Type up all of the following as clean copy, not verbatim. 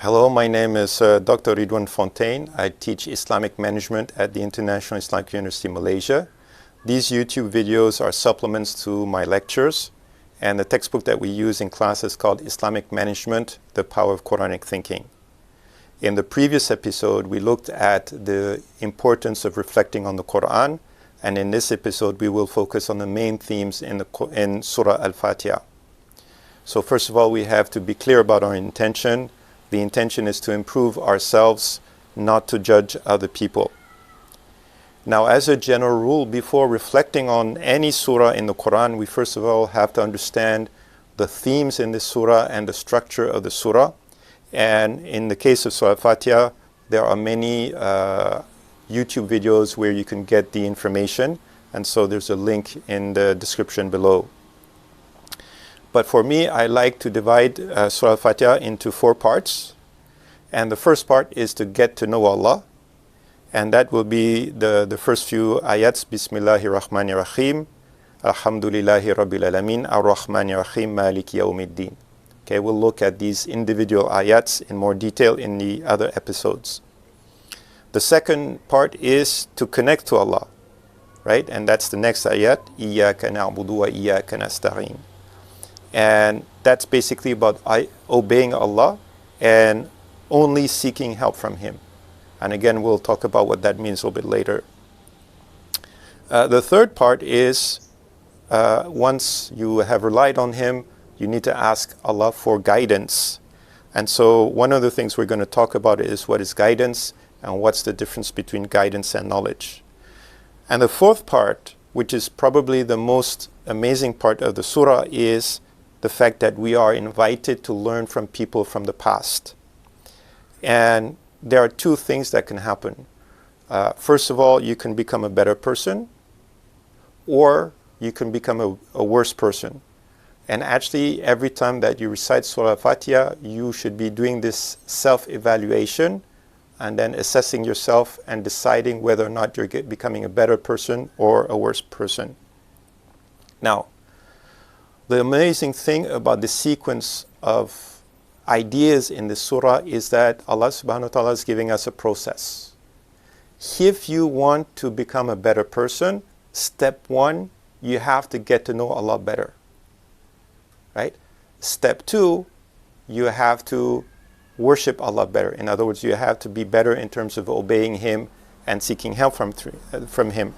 Hello, my name is Dr. Ridwan Fontaine. I teach Islamic management at the International Islamic University Malaysia. These YouTube videos are supplements to my lectures, and the textbook that we use in class is called Islamic Management, The Power of Quranic Thinking. In the previous episode, we looked at the importance of reflecting on the Quran, and in this episode, we will focus on the main themes in Surah Al-Fatiha. So first of all, we have to be clear about our intention. The intention is to improve ourselves, not to judge other people. Now, as a general rule, before reflecting on any surah in the Quran, we first of all have to understand the themes in this surah and the structure of the surah. And in the case of Surah Al-Fatiha, there are many YouTube videos where you can get the information. And so there's a link in the description below. But for me, I like to divide Surah Al-Fatiha into 4 parts. And the first part is to get to know Allah. And that will be the first few ayats. Bismillahir Rahmanir Rahim. Alhamdulillahi Rabbil Alameen. Ar-Rahmanir Rahim. Maliki Yawmiddin. Okay, we'll look at these individual ayats in more detail in the other episodes. The second part is to connect to Allah. Right? And that's the next ayat. Iyaka na'budu wa iyaka nasta'in. And that's basically about obeying Allah and only seeking help from Him. And again, we'll talk about what that means a little bit later. The third part is once you have relied on Him, you need to ask Allah for guidance. And so one of the things we're going to talk about is what is guidance and what's the difference between guidance and knowledge. And the fourth part, which is probably the most amazing part of the surah, is the fact that we are invited to learn from people from the past. And there are 2 things that can happen. First of all, you can become a better person, or you can become a worse person. And actually, every time that you recite Surah Al-Fatiha, you should be doing this self-evaluation and then assessing yourself and deciding whether or not you're becoming a better person or a worse person. Now, the amazing thing about the sequence of ideas in the surah is that Allah subhanahu wa ta'ala is giving us a process. If you want to become a better person, step 1, you have to get to know Allah better. Right? Step 2, you have to worship Allah better. In other words, you have to be better in terms of obeying Him and seeking help from Him.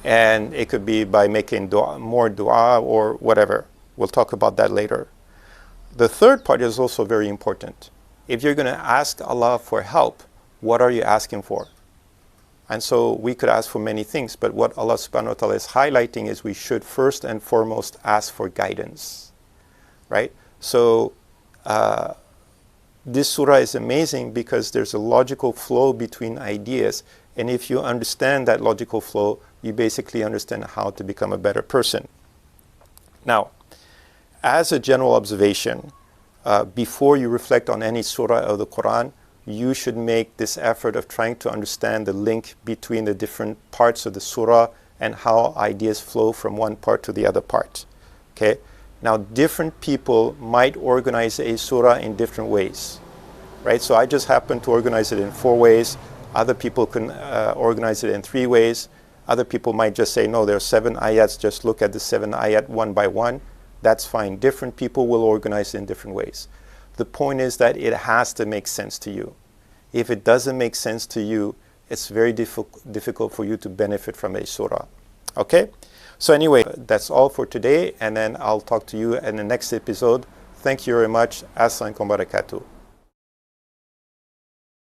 And it could be by making more dua or whatever. We'll talk about that later. The third part is also very important. If you're going to ask Allah for help, what are you asking for? And so we could ask for many things, but what Allah subhanahu wa ta'ala is highlighting is we should first and foremost ask for guidance. Right? So this surah is amazing because there's a logical flow between ideas. And if you understand that logical flow, you basically understand how to become a better person. Now, as a general observation, before you reflect on any surah of the Quran, you should make this effort of trying to understand the link between the different parts of the surah and how ideas flow from one part to the other part. Okay? Now, different people might organize a surah in different ways. Right? So I just happen to organize it in 4 ways. Other people can organize it in 3 ways. Other people might just say, no, there are 7 ayats, just look at the 7 ayat one by one. That's fine. Different people will organize it in different ways. The point is that it has to make sense to you. If it doesn't make sense to you, it's very difficult for you to benefit from a surah. Okay? So anyway, that's all for today, and then I'll talk to you in the next episode. Thank you very much. Assalamualaikum warahmatullahi wabarakatuh.